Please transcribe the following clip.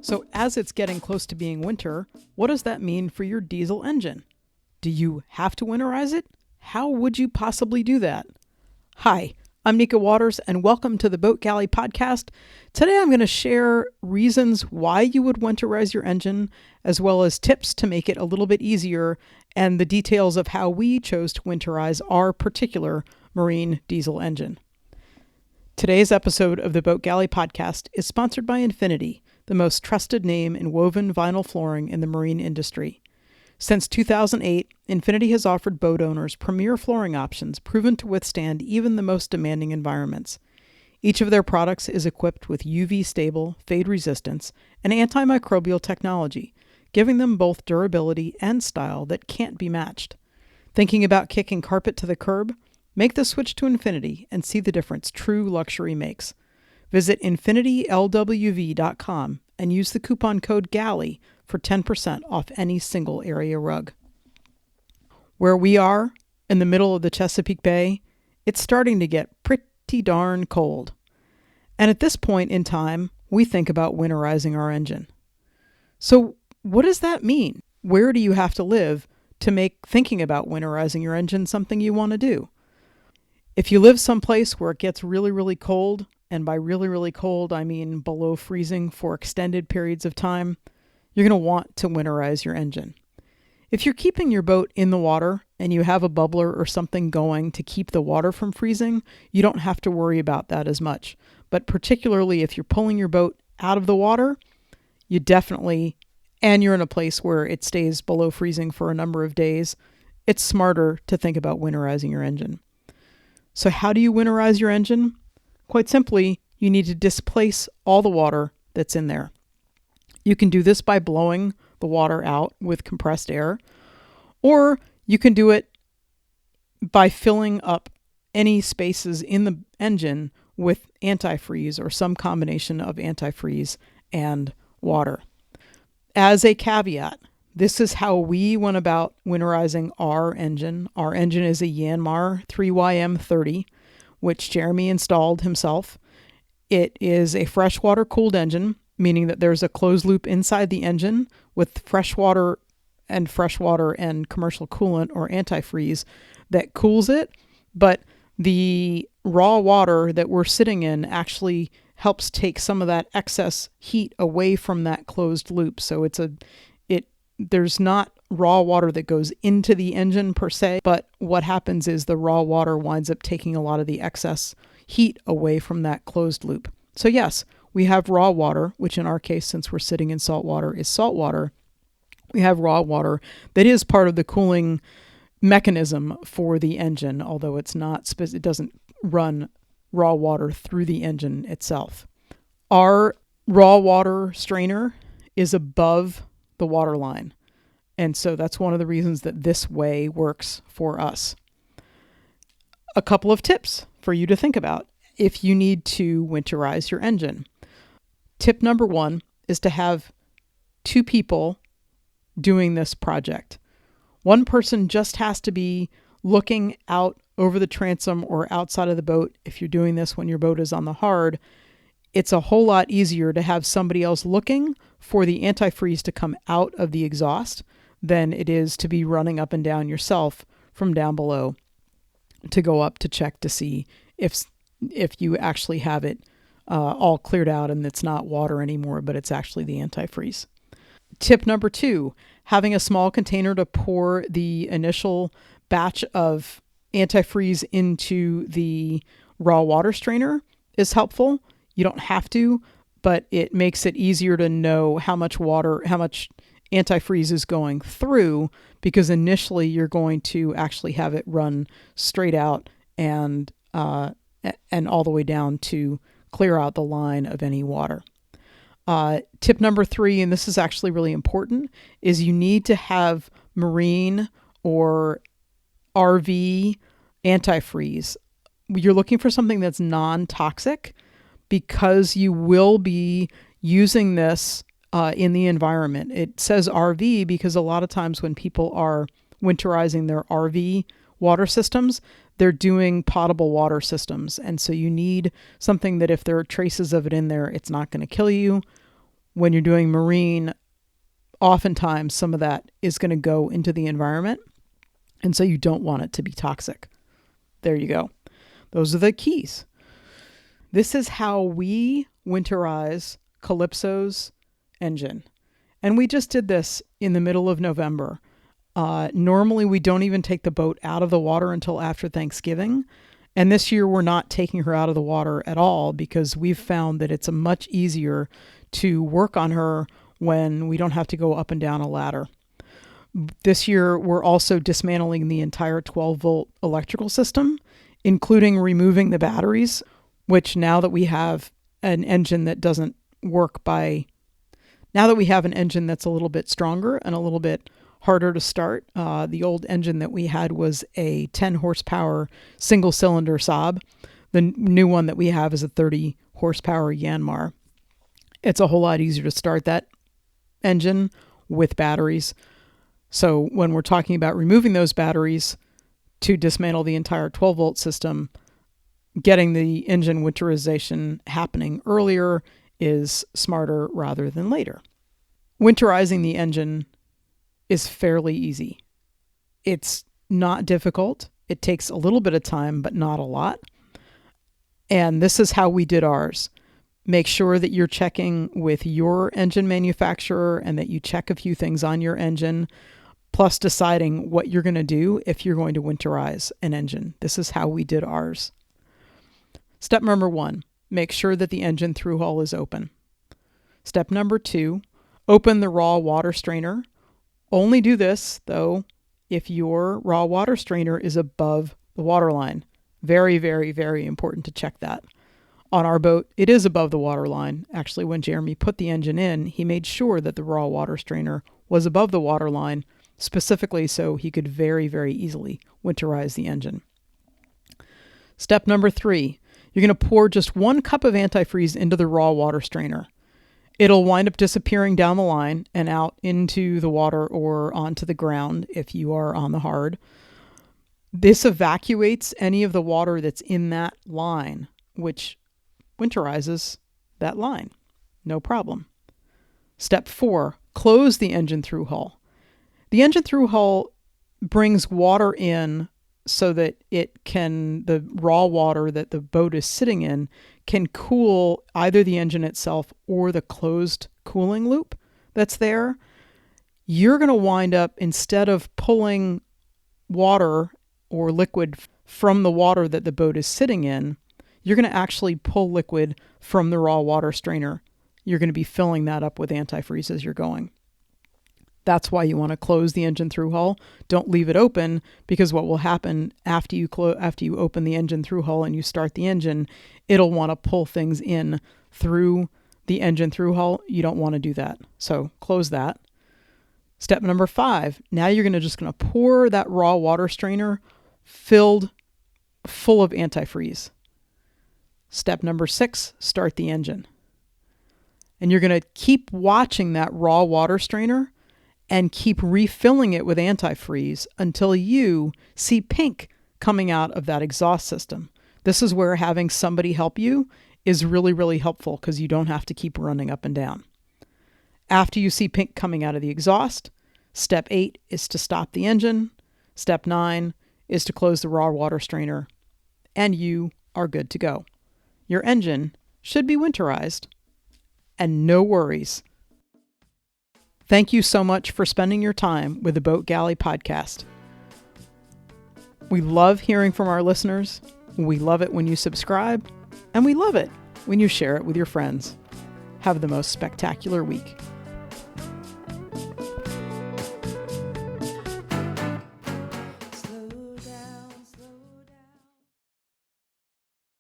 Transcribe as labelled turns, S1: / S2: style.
S1: So as it's getting close to being winter, what does that mean for your diesel engine? Do you have to winterize it? How would you possibly do that? Hi, I'm Nika Waters and welcome to the Boat Galley podcast. Today I'm going to share reasons why you would winterize your engine, as well as tips to make it a little bit easier and the details of how we chose to winterize our particular marine diesel engine. Today's episode of the Boat Galley podcast is sponsored by Infinity, the most trusted name in woven vinyl flooring in the marine industry. Since 2008, Infinity has offered boat owners premier flooring options proven to withstand even the most demanding environments. Each of their products is equipped with UV-stable, fade resistance, and antimicrobial technology, giving them both durability and style that can't be matched. Thinking about kicking carpet to the curb? Make the switch to Infinity and see the difference true luxury makes. Visit infinitylwv.com and use the coupon code GALLEY for 10% off any single area rug. Where we are, in the middle of the Chesapeake Bay, it's starting to get pretty darn cold. And at this point in time, we think about winterizing our engine. So what does that mean? Where do you have to live to make thinking about winterizing your engine something you want to do? If you live someplace where it gets really, really cold, and by really, really cold, I mean below freezing for extended periods of time, you're going to want to winterize your engine. If you're keeping your boat in the water and you have a bubbler or something going to keep the water from freezing, you don't have to worry about that as much. But particularly if you're pulling your boat out of the water, you definitely, and you're in a place where it stays below freezing for a number of days, it's smarter to think about winterizing your engine. So how do you winterize your engine? Quite simply, you need to displace all the water that's in there. You can do this by blowing the water out with compressed air, or you can do it by filling up any spaces in the engine with antifreeze or some combination of antifreeze and water. As a caveat, this is how we went about winterizing our engine. Our engine is a Yanmar 3YM30, which Jeremy installed himself. It is a freshwater cooled engine, meaning that there's a closed loop inside the engine with freshwater and commercial coolant or antifreeze that cools it. But the raw water that we're sitting in actually helps take some of that excess heat away from that closed loop. So there's not raw water that goes into the engine per se, but what happens is the raw water winds up taking a lot of the excess heat away from that closed loop. So yes, we have raw water, which in our case, since we're sitting in salt water, is salt water. We have raw water that is part of the cooling mechanism for the engine, although it doesn't run raw water through the engine itself. Our raw water strainer is above the water line. And so that's one of the reasons that this way works for us. A couple of tips for you to think about if you need to winterize your engine. Tip number 1 is to have 2 people doing this project. One person just has to be looking out over the transom or outside of the boat. If you're doing this when your boat is on the hard, it's a whole lot easier to have somebody else looking for the antifreeze to come out of the exhaust than it is to be running up and down yourself from down below to go up to check to see if you actually have it all cleared out and it's not water anymore, but it's actually the antifreeze. Tip number 2, having a small container to pour the initial batch of antifreeze into the raw water strainer is helpful. You don't have to, but it makes it easier to know how much antifreeze is going through, because initially you're going to actually have it run straight out and all the way down to clear out the line of any water. Tip number 3, and this is actually really important, is you need to have marine or RV antifreeze. You're looking for something that's non-toxic, because you will be using this in the environment. It says RV because a lot of times when people are winterizing their RV water systems, they're doing potable water systems. And so you need something that if there are traces of it in there, it's not going to kill you. when you're doing marine, oftentimes some of that is going to go into the environment. And so you don't want it to be toxic. There you go. Those are the keys. This is how we winterize Calypso's engine. And we just did this in the middle of November. Normally, we don't even take the boat out of the water until after Thanksgiving. And this year, we're not taking her out of the water at all because we've found that it's much easier to work on her when we don't have to go up and down a ladder. This year, we're also dismantling the entire 12-volt electrical system, including removing the batteries, which now that we have an engine that doesn't work now that we have an engine that's a little bit stronger and a little bit harder to start, the old engine that we had was a 10 horsepower single cylinder Saab. The new one that we have is a 30 horsepower Yanmar. It's a whole lot easier to start that engine with batteries. So when we're talking about removing those batteries to dismantle the entire 12-volt system, getting the engine winterization happening earlier is smarter rather than later. Winterizing the engine is fairly easy. It's not difficult. It takes a little bit of time, but not a lot. And this is how we did ours. Make sure that you're checking with your engine manufacturer and that you check a few things on your engine, plus deciding what you're going to do if you're going to winterize an engine. This is how we did ours. Step number 1, make sure that the engine through hull is open. Step number 2, open the raw water strainer. Only do this, though, if your raw water strainer is above the water line. Very, very, very important to check that. On our boat, it is above the water line. Actually, when Jeremy put the engine in, he made sure that the raw water strainer was above the water line, specifically so he could very, very easily winterize the engine. Step number 3, you're going to pour just 1 cup of antifreeze into the raw water strainer. It'll wind up disappearing down the line and out into the water or onto the ground if you are on the hard. This evacuates any of the water that's in that line, which winterizes that line. No problem. Step 4, close the engine through hull. The engine through hull brings water in so that the raw water that the boat is sitting in can cool either the engine itself or the closed cooling loop that's there. You're going to wind up, instead of pulling water or liquid from the water that the boat is sitting in, you're going to actually pull liquid from the raw water strainer. You're going to be filling that up with antifreeze as you're going. That's why you want to close the engine through hull. Don't leave it open, because what will happen after you open the engine through hull and you start the engine, it'll want to pull things in through the engine through hull. You don't want to do that. So close that. Step number 5. Now you're going to pour that raw water strainer full of antifreeze. Step number 6, start the engine. And you're going to keep watching that raw water strainer and keep refilling it with antifreeze until you see pink coming out of that exhaust system. This is where having somebody help you is really, really helpful, because you don't have to keep running up and down. After you see pink coming out of the exhaust, step 8 is to stop the engine. Step 9 is to close the raw water strainer, and you are good to go. Your engine should be winterized, and no worries. Thank you so much for spending your time with the Boat Galley podcast. We love hearing from our listeners. We love it when you subscribe, and we love it when you share it with your friends. Have the most spectacular week.